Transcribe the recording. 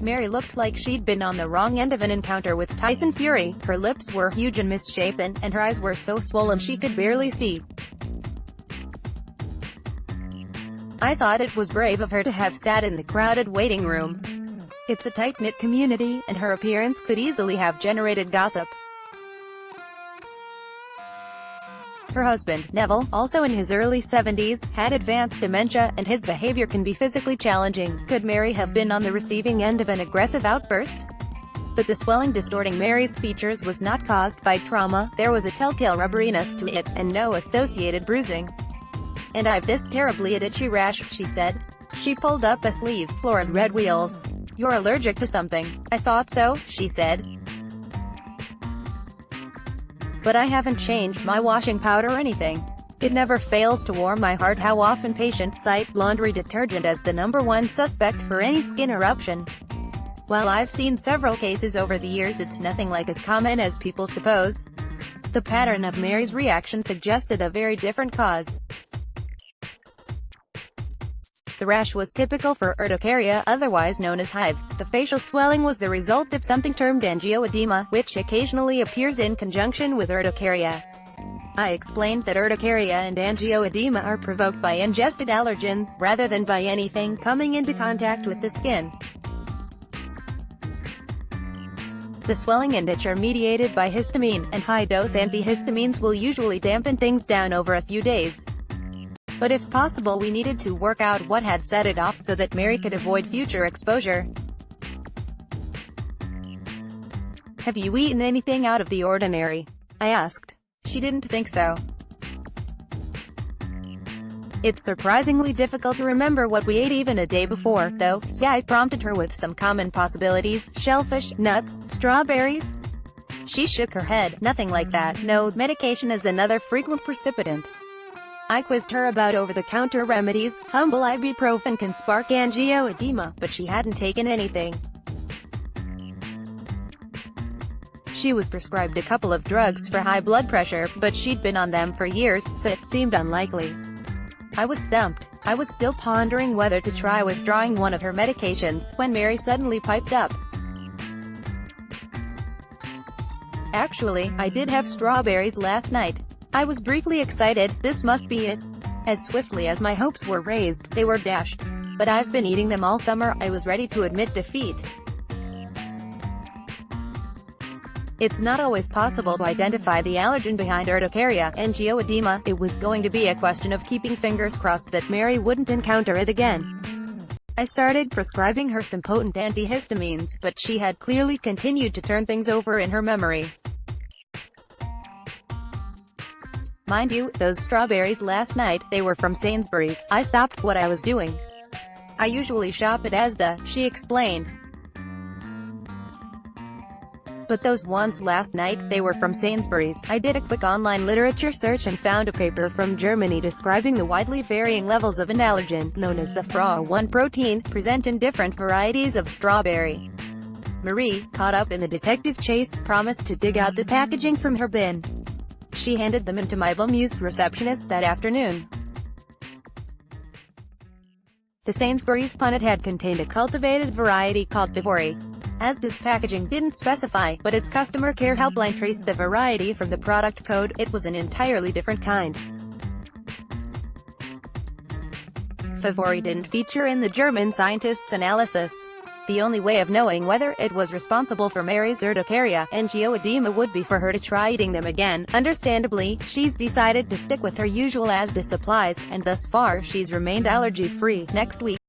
Mary looked like she'd been on the wrong end of an encounter with Tyson Fury. Her lips were huge and misshapen, and her eyes were so swollen she could barely see. I thought it was brave of her to have sat in the crowded waiting room. It's a tight-knit community, and her appearance could easily have generated gossip. Her husband, Neville, also in his early 70s, had advanced dementia, and his behavior can be physically challenging. Could Mary have been on the receiving end of an aggressive outburst? But the swelling distorting Mary's features was not caused by trauma. There was a telltale rubberiness to it, and no associated bruising. "And I've this terribly itchy rash," she said. She pulled up a sleeve, florid red wheals. "You're allergic to something." "I thought so," she said. "But I haven't changed my washing powder or anything. It never fails to warm my heart how often patients cite laundry detergent as the #1 suspect for any skin eruption. While I've seen several cases over the years, it's nothing like as common as people suppose." The pattern of Mary's reaction suggested a very different cause. The rash was typical for urticaria, otherwise known as hives. The facial swelling was the result of something termed angioedema, which occasionally appears in conjunction with urticaria. I explained that urticaria and angioedema are provoked by ingested allergens, rather than by anything coming into contact with the skin. The swelling and itch are mediated by histamine, and high-dose antihistamines will usually dampen things down over a few days. But if possible, we needed to work out what had set it off so that Mary could avoid future exposure. "Have you eaten anything out of the ordinary?" I asked. She didn't think so. "It's surprisingly difficult to remember what we ate even a day before, though." So I prompted her with some common possibilities: shellfish, nuts, strawberries. She shook her head. "Nothing like that. No, medication is another frequent precipitant." I quizzed her about over-the-counter remedies. Humble ibuprofen can spark angioedema, but she hadn't taken anything. She was prescribed a couple of drugs for high blood pressure, but she'd been on them for years, so it seemed unlikely. I was stumped. I was still pondering whether to try withdrawing one of her medications, when Mary suddenly piped up. "Actually, I did have strawberries last night." I was briefly excited. This must be it. As swiftly as my hopes were raised, they were dashed. "But I've been eating them all summer." I was ready to admit defeat. It's not always possible to identify the allergen behind urticaria, angioedema. It was going to be a question of keeping fingers crossed that Mary wouldn't encounter it again. I started prescribing her some potent antihistamines, but she had clearly continued to turn things over in her memory. "Mind you, those strawberries last night, they were from Sainsbury's." I stopped what I was doing. "I usually shop at Asda," she explained. "But those ones last night, they were from Sainsbury's." I did a quick online literature search and found a paper from Germany describing the widely varying levels of an allergen, known as the Fra1 protein, present in different varieties of strawberry. Marie, caught up in the detective chase, promised to dig out the packaging from her bin. She handed them in to my bemused receptionist that afternoon. The Sainsbury's punnet had contained a cultivated variety called Bivori. Asda's packaging didn't specify, but its customer care helpline traced the variety from the product code. It was an entirely different kind. Favori didn't feature in the German scientist's analysis. The only way of knowing whether it was responsible for Mary's urticaria, angioedema would be for her to try eating them again. Understandably, she's decided to stick with her usual Asda supplies, and thus far she's remained allergy-free. Next week,